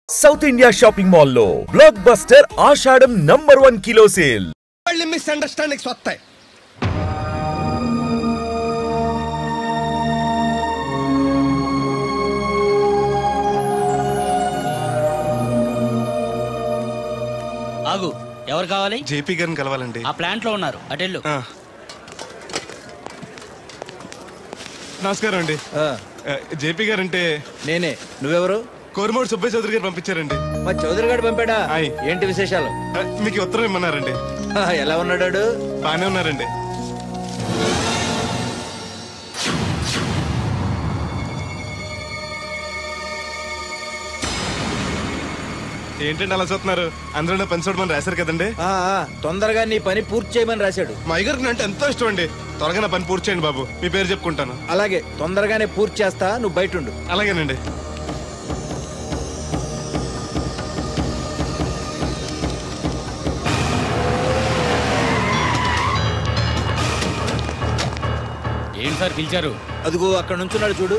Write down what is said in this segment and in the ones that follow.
South India shopping mall లో block buster ఆషాఢం #1 kilo sale. Misunderstandings వస్తాయి. ఆగు, ఎవరు కావాలి? జేపీ గారిని కలవాలండి. ఆ ప్లాంట్ లో ఉన్నారు, అటెళ్ళు. నమస్కారం అండి. జేపీ గారు అంటే నేనే. నువ్వెవరు? కోరమూడు సుబ్బయ్య చౌదరి గారు పంపించారండి. మా చౌదరి గారు పంపాడా? ఏంటి విశేషాలు? మీకు ఉత్తరం ఇమ్మన్నారండి. ఎలా ఉన్నాడు? బానే ఉన్నారండి. ఏంటండి అలా చూస్తున్నారు? అందులో పని చూడమని రాశారు కదండి. తొందరగా నీ పని పూర్తి చేయమని రాశాడు. మా అయ్యగారికి అంటే ఎంతో ఇష్టం అండి. త్వరగా నా పని పూర్తి చేయండి బాబు. మీ పేరు చెప్పుకుంటాను. అలాగే, తొందరగానే పూర్తి చేస్తా, నువ్వు బయట ఉండు. అలాగేనండి. ఏంటి సార్ పిలిచారు? అదిగో అక్కడ నుంచున్నాడు చూడు.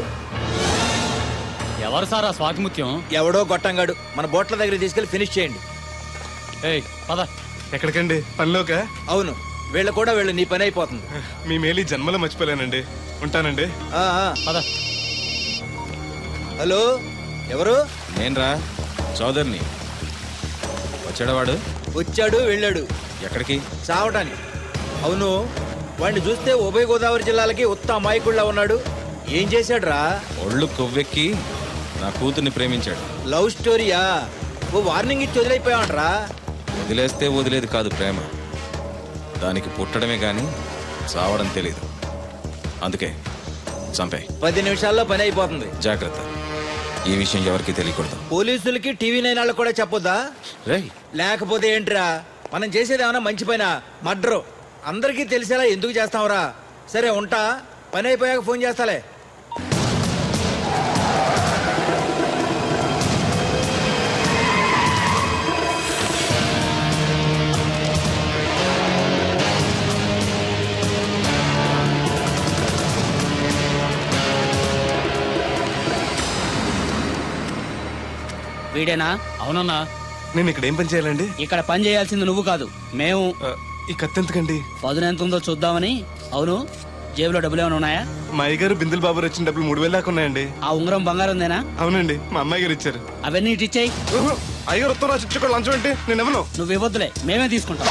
ఎవరు సార్ ఆ స్వాతిముత్యం? ఎవడో గొట్టంగాడు. మన బోట్ల దగ్గర తీసుకెళ్లి ఫినిష్ చేయండి. ఏయ్ పద. ఎక్కడికండి? పనిలోక? అవును, వీళ్ళ కూడా వీళ్ళు, నీ పని అయిపోతుంది. మీ మేలు జన్మలో మర్చిపోలేనండి. ఉంటానండి. పద. హలో, ఎవరు? నేనరా, చౌదరిని. వచ్చాడవాడు? వచ్చాడు, వెళ్ళాడు. ఎక్కడికి? చావటానికి. అవును, వాడిని చూస్తే ఉభయ గోదావరి జిల్లాలకి ఉత్త అమాయకుళ్ళ ఉన్నాడు. ఏం చేశాడు రా? ఒళ్ళు కొవ్వెక్కి నా కూతుర్ని ప్రేమించాడు. లవ్ స్టోరీయా? ఓ వార్నింగ్ ఇచ్చి వదిలైపోయావంట్రా. వదిలేస్తే వదిలేది కాదు ప్రేమ, దానికి పుట్టడమే గాని చావడం తెలీదు. అందుకే చంపే. 10 నిమిషాల్లో పని అయిపోతుంది. జాగ్రత్త, ఈ విషయం ఎవరికి తెలియకూడదు. పోలీసులకి టీవీ 9 వాళ్ళకి కూడా చెప్పొద్దా? రేయ్, లేకపోతే ఏంట్రా, మనం చేసేది ఏమన్నా మంచి పైన మర్డరు. అందరికీ తెలిసేలా ఎందుకు చేస్తావురా? సరే ఉంటా, పని అయిపోయాక ఫోన్ చేస్తాలే. వీడేనా? అవునన్నా. నేను ఇక్కడ ఏం పని చేయాలండి? ఇక్కడ పని చేయాల్సింది నువ్వు కాదు, మేము. ఈ కత్తి ఎంతకండి? పదును ఎంత ఉందో చూద్దామని. అవును, జేబులో డబ్బులు ఏమైనా ఉన్నాయా? మా అయ్యగారు బిందులు బాబు వచ్చిన డబ్బులు 3000 దాకా ఉన్నాయండి. ఆ ఉంగరం బంగారం ఉందేనా? అవునండి, మా అమ్మాయి గారు ఇచ్చారు. అవన్నీ ఇటు ఇచ్చేయి. అయ్యగారు ఉత్తరం రాసి ఇచ్చుకోవాలి. లంచం ఏంటి? నేను ఇవ్వను. నువ్వు ఇవ్వద్దులే, మేమే తీసుకుంటాం.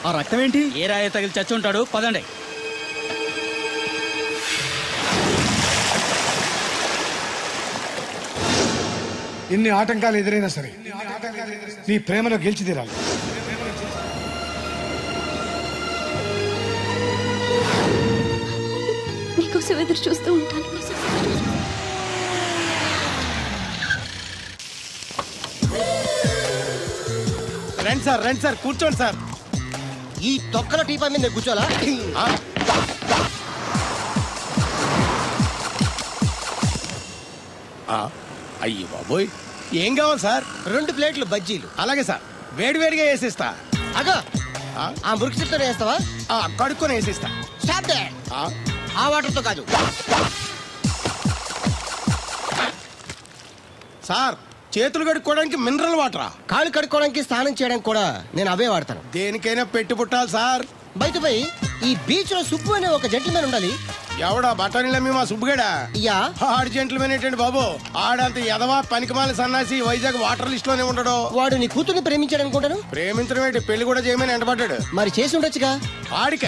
ఆ రక్తం ఏంటి? ఏ రాయ తగిలి చచ్చి ఉంటాడు, పదండి. ఎన్ని ఆటంకాలు ఎదురైనా సరే నీ ప్రేమలో గెలిచి తీరాలి. నీకోసం ఎదురు చూస్తూ ఉంటాను. రండి సార్ కూర్చోండి సార్. ఈ తొక్కల టీపా మీద కూర్చోాలా? అయ్యి బాబోయ్, ఏం కావాలి సార్? 2 ప్లేట్లు బజ్జీలు. అలాగే సార్, వేడివేడిగా వేసిస్తా. అగో ఆ మురికి చెప్తా వేస్తావా? కడుక్కొని వేసిస్తా. Stop they. ఆ వాటర్తో కాదు సార్, చేతులు కడుక్కోవడానికి మినరల్ వాటరా? కాళ్ళు కడుక్కోవడానికి స్నానం చేయడానికి కూడా నేను అవే వాడతాను. దేనికైనా పెట్టి పుట్టాలి సార్. బయటపై ఈ బీచ్ లో సుబ్బు అనే ఒక జెంటిల్మెన్ ఉండాలి. ఎవడా బఠానీలమ్మి మా సుబ్బుగడా? యా. ఆడు జెంట్లమెన్ ఏంటండి బాబు? ఆడంత ఎదవా పనికిమాల సన్నాసి వైజాగ్ వాటర్ లిస్ట్ లోనే ఉండడు. వాడు నీ కూతుర్ని ప్రేమించాడు అనుకుంటాను. ప్రేమించడం ఏంటి, పెళ్లి కూడా చేయమని ఎంటబడ్డాడు. మరి చేసి ఉండొచ్చుగా. ఆడిక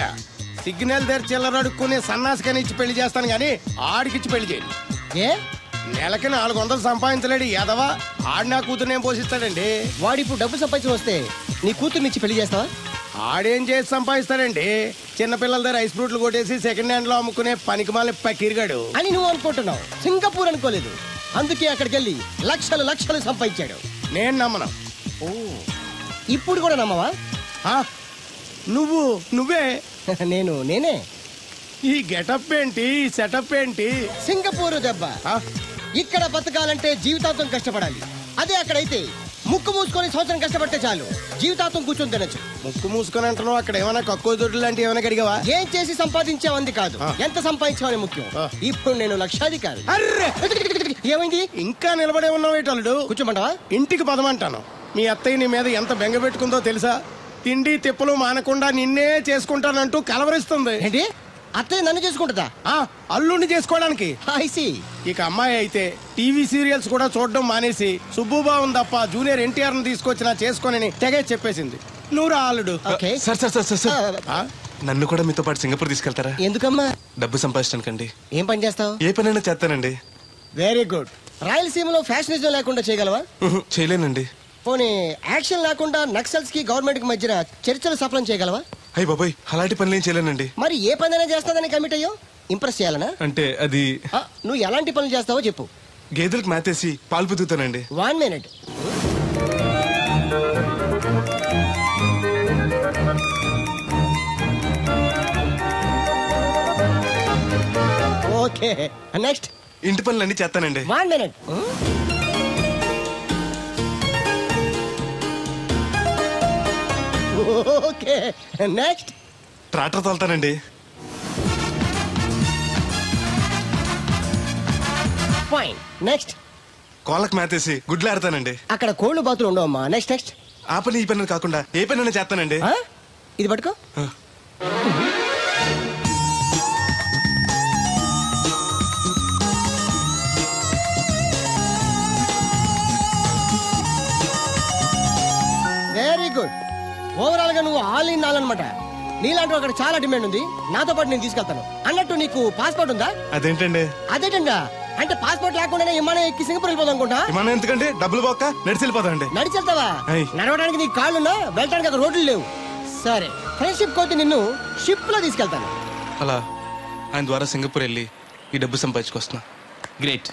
సిగ్నల్ దగ్గర చిల్లర అడుక్కునే సన్నాసికని ఇచ్చి పెళ్లి చేస్తాను గానీ ఆడికిచ్చి పెళ్లి చేయను. ఏ నెలకి 400 సంపాదించలేడు ఎదవా. ఆడి నా కూతురునేం పోషిస్తాడండి? వాడిప్పుడు డబ్బు సంపాదించి వస్తే నీ కూతుర్నిచ్చి పెళ్లి చేస్తావా? ఆడేం చేసి సంపాదిస్తాడండి? చిన్నపిల్లల దగ్గర ఐస్ ఫ్రూట్లు కొట్టేసి సెకండ్ హ్యాండ్ లో అమ్ముకునే పనికిమాల పకీర్గాడు అని నువ్వు అనుకుంటున్నావు. సింగపూర్ అనుకోలేదు. అందుకే అక్కడికి వెళ్ళి లక్షలు లక్షలు సంపాదించాడు. నేను నమ్మను. ఓ, ఇప్పుడు కూడా నమ్మవా? నువ్వే నేనే. ఈ గెటప్ ఏంటి, ఈ సెటప్ ఏంటి? సింగపూర్ దెబ్బ. ఇక్కడ బతకాలంటే జీవితాంతం కష్టపడాలి. అదే అక్కడైతే ముక్కు మూసుకొని సంవత్సరం కష్టపడితే చాలు, జీవితాంతం కూర్చొని తినచ్చు. ముక్కు మూసుకొని అంటున్నావు, అక్కడ ఏమైనా కక్కువ దొడ్డు లాంటి ఏమైనా కడిగావా? ఏం చేసి సంపాదించావంది కాదు, ఎంత సంపాదించావని ముఖ్యం. ఇప్పుడు నేను లక్షాధికారి. అర్రే, ఏమైంది? ఇంకా నిలబడే ఉన్నావు ఏటల్లుడు? కూర్చోమంటావా? ఇంటికి పదమంటాను. మీ అత్తయ్య నీ మీద ఎంత బెంగ పెట్టుకుందో తెలుసా? తిండి తిప్పలు మానకుండా నిన్నే చేసుకుంటానంటూ కలవరిస్తుంది. ఏంటి, అత్తయ్య నన్ను చేసుకుంటుందా? అల్లుడిని చేసుకోవడానికి. I see. ఇక అమ్మాయి అయితే టీవీ సీరియల్స్ కూడా చూడడం మానేసి సుబ్బుబాబు తప్ప జూనియర్ ఎన్టీఆర్ ని తీసుకొచ్చిన చేసుకోనని తెగే చెప్పేసింది. నువ్వు రా అల్లుడు. ఓకే. సార్ నన్ను కూడా మీతో పాటు సింగపూర్ తీసుకెళ్తారా? ఎందుకమ్మా? డబ్బు సంపాదించడానికండి. ఏం పని చేస్తావు? ఏ పనైనా చేస్తానండి. Very good. రాయలసీమలో ఫ్యాషనిజం లేకుండా చేయగలవా? చేయలేనండి. పోనీ యాక్షన్ లేకుండా నక్సల్స్ కి గవర్నమెంట్ కి మధ్యన చర్చలు సఫలం చేయగలవా? అయ్యి బాబాయ్, అలాంటి పనులు ఏం చేయలేనండి. మరి ఏ పనైనా చేస్తాదని కమిట్ అయ్యో? ఇంప్రెస్ చేయాలనా? అంటే అది నువ్వు ఎలాంటి పనులు చేస్తావో చెప్పు. గేదెలకు మేతేసి పాలు పుదుగుతానండి. 1 minute. Okay, next. ఇంటి పనులన్నీ చేస్తానండి. 1 minute. Okay, next. ట్రాక్టర్ తోలుతానండి. Fine, next. కోళ్ళకు మేతేసి గుడ్లు ఆడతానండి. అక్కడ కోళ్ళు బాతులు ఉండవమ్మా. Next next. ఆ పని ఈ పని కాకుండా ఏ పనైనా చేస్తానండి. ఇది పట్టుకో. Very good. ఓవరాల్ గా నువ్వు ఆల్ ఇన్ ఆల్ అనమాట. నీలాంటి అక్కడ చాలా డిమాండ్ ఉంది. నాతో పాటు నేను తీసుకెళ్తాను. అన్నట్టు నీకు పాస్పోర్ట్ ఉందా? అదేంటండి? అదేటండా అంటే పాస్పోర్ట్ లేకుండానే విమానం ఎక్కి సింగపూర్ వెళ్ళిపోదాం అనుకుంటా. విమానం ఎందుకంటే డబ్బులు పోక నడిచి వెళ్ళిపోతాండి. నడిచి వెళ్తావా? నడవడానికి నీకు కాళ్ళున్నా, వెళ్ళడానికి అక్కడ రోడ్లు లేవు. సరే, ఫ్రెండ్షిప్ కోతి నిన్ను షిప్ లో తీసుకెళ్తాను. అలా ఆయన ద్వారా సింగపూర్ వెళ్ళి ఈ డబ్బు సంపాదించుకొస్తున్నా. Great,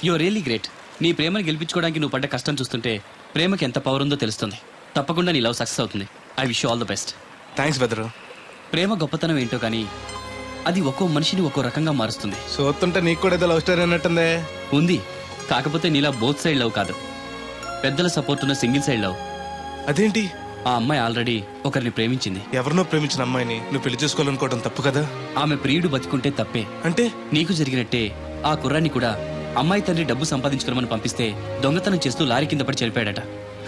you really great. నీ ప్రేమను గెలిపించుకోవడానికి నువ్వు పడ్డ కష్టం చూస్తుంటే ప్రేమకి ఎంత పవర్ ఉందో తెలుస్తుంది. తప్పకుండా నీ లవ్ సక్సెస్ అవుతుంది. I wish you all the best. Thanks బెదరు. ప్రేమ గొప్పతనం ఏంటో కానీ అది ఒక్కో మనిషిని ఒక్కో రకంగా మారుస్తుంది. చూస్తుంటే నీకు కూడా ఏదో లవ్ స్టోరీ అన్నట్టుందే. ఉంది, కాకపోతే నీలా బోత్ సైడ్ లవ్ కాదు, పెద్దల సపోర్ట్ ఉన్న సింగిల్ సైడ్ లవ్. అదేంటి? ఆ అమ్మాయి ఆల్రెడీ ఒకరిని ప్రేమించింది. ఎవరినో ప్రేమించిన అమ్మాయిని నువ్వు పెళ్లి చేసుకోవాలనుకోవడం తప్పు కదా? ఆమె ప్రియుడు బతికుంటే తప్పే. అంటే నీకు జరిగినట్టే ఆ కుర్రాన్ని కూడా అమ్మాయి తండ్రి డబ్బు సంపాదించుకోమని పంపిస్తే దొంగతనం చేస్తూ లారీ కింద పడి చనిపోయాడట.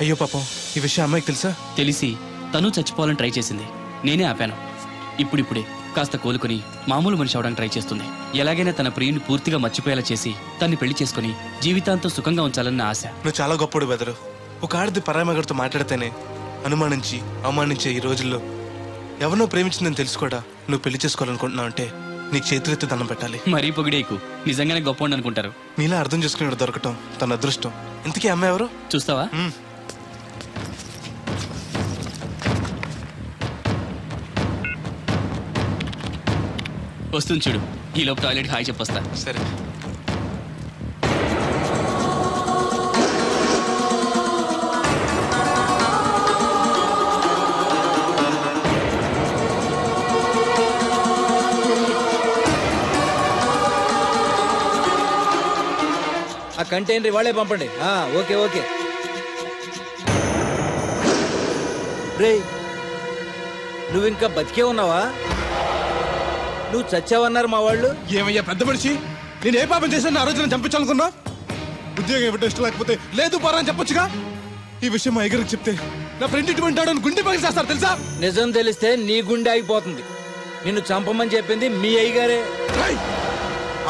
అయ్యో పాపం, ఈ విషయం అమ్మాయికి తెలుసా? తెలిసి తను చచ్చిపోవాలని ట్రై చేసింది. నేనే ఆపాను. ఇప్పుడిప్పుడే కాస్త కోలుకొని మామూలు మనిషి అవడానికి ట్రై చేస్తుంది. ఎలాగైనా తన ప్రియుని పూర్తిగా మర్చిపోయేలా చేసి తన్ని పెళ్లి చేసుకుని జీవితాంతం సుఖంగా ఉంచాలన్న ఆశ. నువ్వు చాలా గొప్పడు బెదరు. ఒక ఆడది పరాయి మగడితో మాట్లాడితేనే అనుమానించి అవమానించే ఈ రోజుల్లో ఎవరినో ప్రేమించిందని తెలుసు కూడా నువ్వు పెళ్లి చేసుకోవాలనుకుంటున్నావు అంటే నీకు చేతులెత్తి దండం పెట్టాలి. మరీ పొగిడేకు, నిజంగానే గొప్ప అనుకుంటారు. నీలా అర్థం చేసుకునేవాడు దొరకటం తన అదృష్టం. ఇంతకీ అమ్మాయి ఎవరు? చూస్తావా? వస్తుంది చూడు. ఈ లోపు టాయిలెట్ హాయ్ చెప్పొస్తా. సరే. ఆ కంటైనర్ వాళ్ళే పంపండి. Okay okay. రే, నువ్వు ఇంకా బతికే ఉన్నావా? నువ్వు చచ్చావన్నారు మా వాళ్ళు. ఏమయ్యా పెద్ద మనిషి, నేను ఏ పాపం చేశాను ఆ రోజు నేను చంపించాలనుకున్నా? ఉద్యోగం ఇవ్వటం ఇష్టం లేకపోతే లేదు పోరా అని చెప్పొచ్చుగా. ఈ విషయం మా అయ్యగారికి చెప్తే నా ఫ్రెండ్ ఇటువంటి వాడు గుండె పగిలి చేస్తారు తెలుసా? నిజం తెలిస్తే నీ గుండె ఆగిపోతుంది. నిన్ను చంపమని చెప్పింది మీ అయ్యగారే.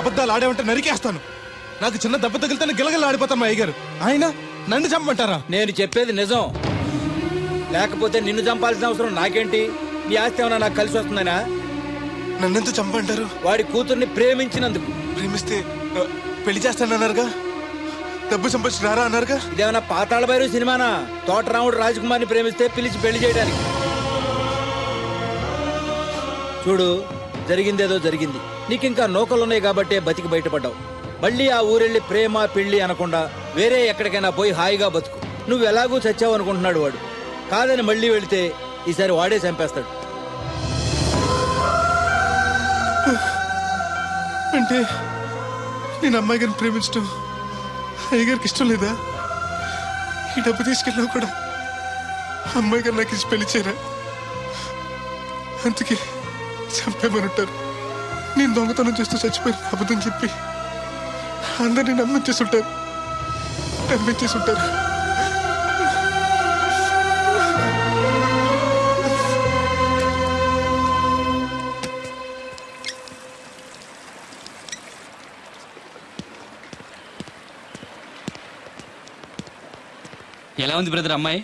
అబద్ధాలు ఆడేమంటే నరికేస్తాను. నాకు చిన్న దెబ్బ తగిలితే గిలగల ఆడిపోతాను మా అయ్యగారు. ఆయన నన్ను చంపమంటారా? నేను చెప్పేది నిజం. లేకపోతే నిన్ను చంపాల్సిన అవసరం నాకేంటి? నీ ఆస్తి ఏమన్నా నాకు కలిసి వస్తుందనా? నన్నెంత చంపంటారు? వాడి కూతుర్ని ప్రేమించినందుకు. ప్రేమిస్తే పెళ్లి చేస్తానన్నారుగా, డబ్బు సంపాదించి రారా అన్నారుగా. ఇదేమన్నా పాతాళ భైరవ సినిమానా? తోటరాముడు రాజకుమార్ని ప్రేమిస్తే పిలిచి పెళ్లి చేయడానికి. చూడు, జరిగిందేదో జరిగింది. నీకింకా నౌకలున్నాయి కాబట్టే బతికి బయటపడ్డావు. మళ్ళీ ఆ ఊరెళ్ళి ప్రేమ పెళ్లి అనకుండా వేరే ఎక్కడికైనా పోయి హాయిగా బతుకు. నువ్వు ఎలాగూ చచ్చావు అనుకుంటున్నాడు వాడు. కాదని మళ్ళీ వెళితే ఈసారి వాడే చంపేస్తాడు. అంటే నేను అమ్మాయి గారిని ప్రేమించడం అయ్యగారికి ఇష్టం లేదా? ఈ డబ్బు తీసుకెళ్ళినా కూడా అమ్మాయి గారు నాకు ఇచ్చి పెళ్లి చేయరా? అందుకే చంపేమనుంటారు. నేను దొంగతనం చేస్తూ చచ్చిపోయిన అబద్ధం చెప్పి అందరినీ నమ్మించేస్తుంటారు. ఎలా ఉంది బ్రదర్ అమ్మాయి?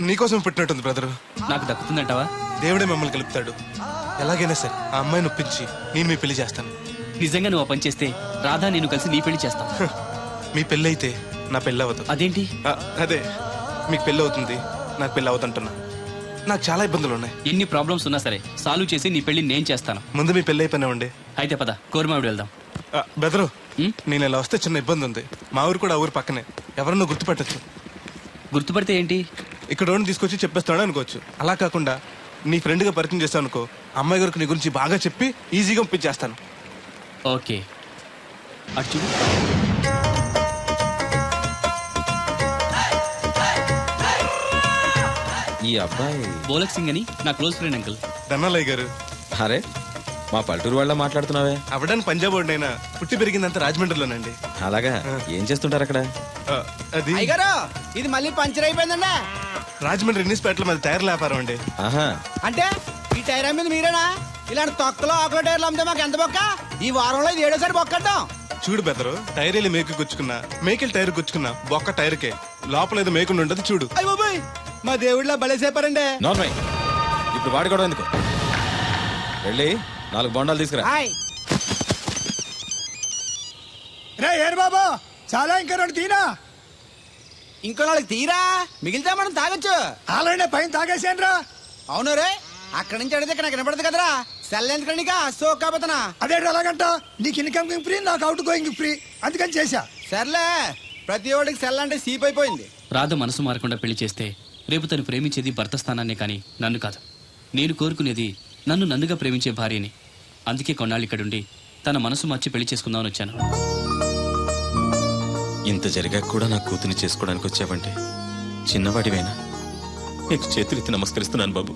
నీకోసం పెట్టినట్టుంది బ్రదరు. నాకు దక్కుతుందంటావా? దేవుడే మిమ్మల్ని కలుపుతాడు. ఎలాగైనా సరే ఆ అమ్మాయిని ఒప్పించి నేను మీ పెళ్లి చేస్తాను. నిజంగా నువ్వు పని చేస్తే రాధా నేను కలిసి నీ పెళ్లి చేస్తాం. మీ పెళ్ళి అయితే నా పెళ్ళి అవ్వదు. అదేంటి? అదే, మీకు పెళ్ళి అవుతుంది, నాకు పెళ్ళి అవుతుంటున్నా. నాకు చాలా ఇబ్బందులు ఉన్నాయి. ఎన్ని ప్రాబ్లమ్స్ ఉన్నా సరే సాల్వ్ చేసి నీ పెళ్లి నేను చేస్తాను. ముందు మీ పెళ్ళి అయిపోయినావండి. అయితే పద, కోరమావిడి వెళ్దాం. బెదరు, నేను ఇలా వస్తే చిన్న ఇబ్బంది ఉంది. మా ఊరు కూడా ఆ ఊరు పక్కనే. ఎవరన్నా గుర్తుపట్టచ్చు. గుర్తుపడితే ఏంటి? ఇక్కడ ఉండి తీసుకొచ్చి చెప్పేస్తాడు అనుకోవచ్చు. అలా కాకుండా నీ ఫ్రెండ్గా పరిచయం చేస్తావు అనుకో, అమ్మాయి గారికి నీ గురించి బాగా చెప్పి ఈజీగా పంపించేస్తాను. ఓకే, అటు చూడు. ఈ అబ్బాయి బోలక్ సింగ్ అని నా క్లోజ్ ఫ్రెండ్ అంకుల్. ధనాలయ్య గారు. అరే, మా పల్లెటూరు వాళ్ళ మాట్లాడుతున్నావే? అవడానికి పంజాబ్ వాడినైనా పుట్టి పెరిగిందంతా రాజమండ్రిలోనండి. అలాగా? ఏం చేస్తుంటారు అక్కడ? అది ఇది మళ్ళీ పంచర్ అయిపోయిందండి. రాజమండ్రి ఇన్నిస్పేటలో మాది టైర్ల వ్యాపారం అండి. ఆహా, అంటే ఈ టైర్ మీద మీరేనా? ఇలాంటి తొక్కలో ఆకుల టైర్లు అమ్మితే మాకు ఎంత బొక్క? ఈ వారంలో ఇది 7వ బొక్కడ్డాం. చూడు బెదరు, టైర్ వెళ్ళి మేకు గుచ్చుకున్నా, మేకెళ్ళి టైర్ గుచ్చుకున్నా, బొక్క టైర్కే. లోపల ఏదో మేకుండా ఉండదు చూడు. అయ్య బాబాయ్, మా దేవుడిలా బలేసేపారండి. నార్మల్. ఇప్పుడు వాడుకోవడం ఎందుకు? వెళ్ళి 4 బొండాలు తీసుకురా. రే ఏరు బాబా, చాలా ఇంకా 2 తీరా. ఇంకో 4 తీరా, మిగిలితే మనం తాగొచ్చు. ఆల్రెడీ పైన తాగేసాను రా. అవును రే, అక్కడి నుంచి అడిగితే ఇక్కడ నాకు వినపడదు కదరా. సెల్ ఎందుకండి సో కాబోతున్నా. అదే అలాగంట, నీకు ఇన్కమ్ ఫ్రీ, నాకు అవుట్ గోయింగ్ ఫ్రీ, అందుకని చేశా. సర్లే, ప్రతి ఒడికి సెల్ అంటే సీప్ అయిపోయింది. రాధ మనసు మారకుండా పెళ్లి చేస్తే రేపు తను ప్రేమించేది భర్త స్థానాన్నే కానీ నన్ను కాదు. నేను కోరుకునేది నన్ను నన్నుగా ప్రేమించే భార్యని. అందుకే కొన్నాళ్ళు ఇక్కడుండి తన మనసు మార్చి పెళ్లి చేసుకుందామని వచ్చాను. ఇంత జరిగాక కూడా నా కూతుని చేసుకోవడానికి వచ్చావంటే చిన్నవాడివైనా నీకు చేతులెత్తి నమస్కరిస్తున్నాను బాబు.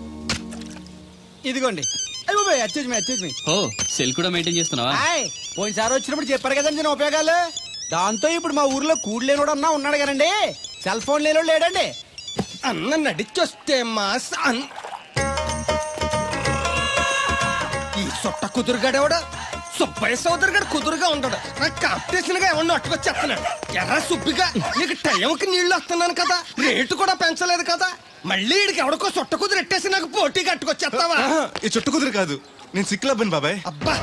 ఇదిగోండి. అయ్య బాబాయ్, అచ్చేజ్ మీ. ఓ, సెల్ కూడా మెయింటైన్ చేస్తున్నావా? పోయినసారి వచ్చినప్పుడు చెప్పారు కదండి నేను ఉపయోగాలు. దాంతో ఇప్పుడు మా ఊర్లో కూడలేనోడు అన్నా ఉన్నాడు కదండి, సెల్ ఫోన్ లేనోడు లేడండి. అన్న నడిచొస్తే మాస్ ఈ సొట్ట కుదురుగాడేవాడు సుబ్బయ్య సోదరు గారు కుదురుగా ఉండడు. నాకు కాంపిటీషన్ గా ఎవరిని అట్టుకొచ్చేస్తున్నాడు. ఎర్ర సుబ్బిగా నీకు టైంకి నీళ్లు వస్తున్నాను కదా, రేటు కూడా పెంచలేదు కదా, మళ్ళీ ఇడికి ఎవడికో చుట్ట కుదురు ఎట్టేసి నాకు పోటీ కట్టుకొచ్చేస్తావా? ఈ చుట్టు కుదురు కాదు, నేను సిక్కులబ్బాను బాబాయ్. అబ్బా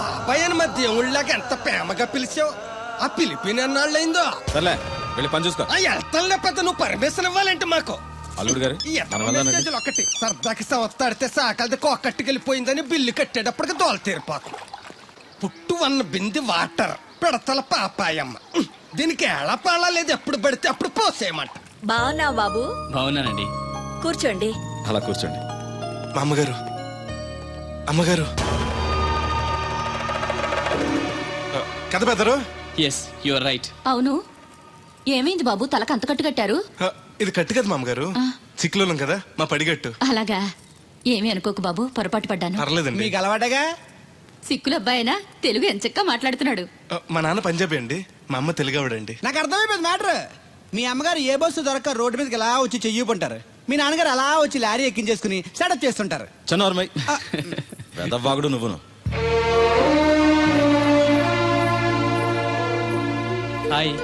బాబాయ్ అని మా దేవుళ్ళకి ఎంత ప్రేమగా పిలిచావు. ఆ పిలిపిన ఎన్నాళ్ళైందో. సర్లే వెళ్ళి పని చూసుకో. వెళ్తానులే పెద్ద, నువ్వు పర్మిషన్ ఇవ్వాలంటే మాకు. అల్లుడు గారు మెసేజ్లు ఒకటి సరదాకి సంవత్సరాడితే సాకలది కోకట్టుకెళ్ళిపోయిందని బిల్లు కట్టేటప్పటికి దోల తీరిపోతాం. పుట్టు వన్న బింది వాటర్ పిడతల పాపాయమ్మ. దీనికి ఎలా పాలా లేదు, ఎప్పుడు పడితే అప్పుడు పోసేయమంట. బాగున్నావు బాబు? బాగున్నానండి. కూర్చోండి. అలా కూర్చోండి. మా అమ్మగారు, అమ్మగారు కథ పెద్దరు. Yes you are right. అవును, ఏమైంది బాబు తలకు అంత కట్టు కట్టారు? ఇది కట్టు కదా మా అమ్మగారు, చిక్కులోనం కదా మా పడిగట్టు. అలాగా, ఏమీ అనుకోకు బాబు, పొరపాటు పడ్డాను. పర్లేదండి. మీకు అలవాటగా. సిక్కుల అబ్బాయినా తెలుగు ఎంచక్కా మాట్లాడుతున్నాడు. మా నాన్న పంజాబీ అండి, మా అమ్మ తెలుగావిడండి. నాకు అర్థమైపోయింది మ్యాటర్. మీ అమ్మగారు ఏ బస్సు దొరక్క రోడ్డు మీదకి ఎలా వచ్చి చెయ్యిపుంటారు, మీ నాన్నగారు అలా వచ్చి లారీ ఎక్కించేసుకుని సెటప్ చేస్తుంటారు. చన్నోర్మై వెదవ్వాగుడు నువ్వును. హాయ్.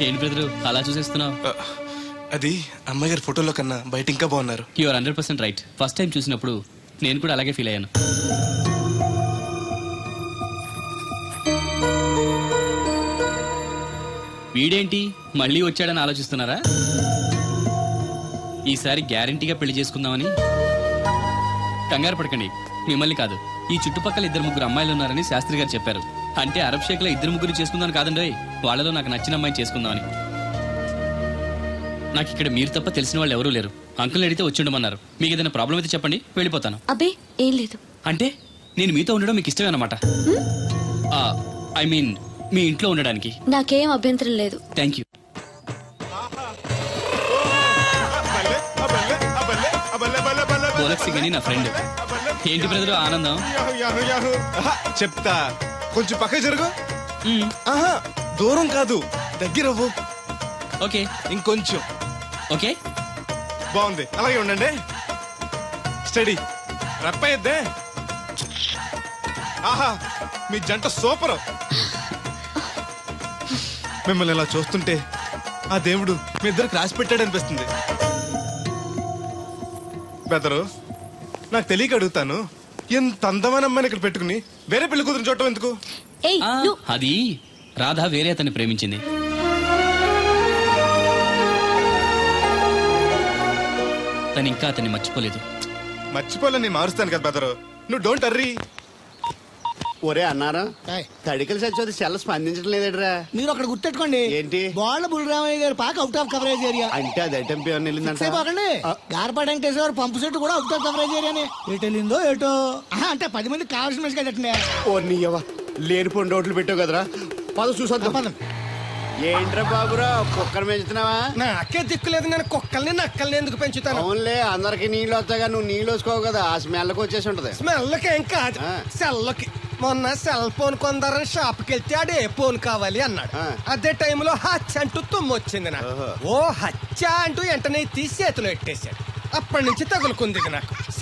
ఏంటి బ్రదరు అలా చూసేస్తున్నావు? అది అమ్మగారి ఫోటోలో కన్నా బయట ఇంకా బాగున్నారు. You are 100% right. First time చూసినప్పుడు నేను కూడా అలాగే ఫీల్ అయ్యాను. వీడేంటి మళ్ళీ వచ్చాడని ఆలోచిస్తున్నారా? ఈసారి గ్యారంటీగా పెళ్లి చేసుకుందామని. కంగారు పడకండి, మిమ్మల్ని కాదు, ఈ చుట్టుపక్కల 2-3 అమ్మాయిలు ఉన్నారని శాస్త్రి గారు చెప్పారు. అంటే అరబ్ షేక్ లో 2-3 చేసుకుందాం కాదండి, వాళ్ళలో నాకు నచ్చిన అమ్మాయిని చేసుకుందామని. నాకు ఇక్కడ మీరు తప్ప తెలిసిన వాళ్ళు ఎవరూ లేరు. అంకుల్ని అడిగితే వచ్చి ఉండమన్నారు. మీకు ఏదైనా ప్రాబ్లం అయితే చెప్పండి, వెళ్ళిపోతాను. అబ్బే ఏం లేదు. అంటే నేను మీతో ఉండడం మీకు ఇష్టమే అన్నమాట? ఐ మీన్ మీ ఇంట్లో ఉండడానికి. నాకేం అభ్యంతరం లేదు. Thank you. బోలక్సి గని నా ఫ్రెండ్. ఏంటి బ్రదర్ ఆనందం? చెప్తా, కొంచెం పక్క జరుగు. దూరం కాదు, దగ్గర అవ్వు. ఓకే, ఇంకొంచెం. ఓకే, బాగుంది, అలాగే ఉండండి. స్టడీ రప్పయ్యద్దే. ఆహా, మీ జంట సూపర్. మిమ్మల్ని ఇలా చూస్తుంటే ఆ దేవుడు మీ ఇద్దరు క్రాస్ పెట్టాడు అనిపిస్తుంది. బెదరు, నాకు తెలియక అడుగుతాను, ఎంత అందమైన అమ్మాయిని ఇక్కడ పెట్టుకుని వేరే పెళ్లి కూతురు చూడటం ఎందుకు? అది రాధ వేరే అతన్ని ప్రేమించింది. తను ఇంకా అతన్ని మర్చిపోలేదు. మర్చిపోలే, నేను మారుస్తాను కదా బెదరు, నువ్వు డోంట్ అర్రీ. ఒరే అన్నారా, తడికలు సచ్చి సెల్ స్పందించడం లేదట్రా. మీరు అక్కడ గుర్తెట్టుకోండి, ఏంటి బాల బుల్రామయ్య గారి పాక అవుట్ ఆఫ్ కవరేజ్ ఏరియా అంటే అది ఐటమ్ పేరు వెళ్ళిందంటే గార్పాడు వెంకటేశ్వర పంపు సెట్ కూడా అవుట్ ఆఫ్ కవరేజ్ ఏరియానే. ఎటు వెళ్ళిందో ఏటో. అంటే 10 మంది కావాల్సిన మనిషి కదండి. ఓ నీయవా, లేనిపోయిన రోడ్లు పెట్టావు కదరా. పద చూసొద్దాం. ఏంట్రా బాబురా, కుక్కర్ పెంచుతున్నావా? నాకే దిక్కులేదు, నేను కుక్కల్ని నక్కల్ని ఎందుకు పెంచుతాను? అవునులే, అందరికి నీళ్ళు వస్తాగా, నువ్వు నీళ్ళు వేసుకోవు కదా, ఆ స్మెల్కి వచ్చేసి ఉంటది. స్మెల్కి ఏం కాదు, సెల్కి. మొన్న సెల్ ఫోన్ కొందరని షాప్కి వెళ్తే ఆడు ఏ ఫోన్ కావాలి అన్నాడు. అదే టైంలో హచ్చ అంటూ తుమ్మొచ్చింది నాకు. ఓ హచ్చ అంటూ వెంటనే తీసి చేతిలో పెట్టేశాడు. అప్పటి నుంచి తగులుకుంది నాకు.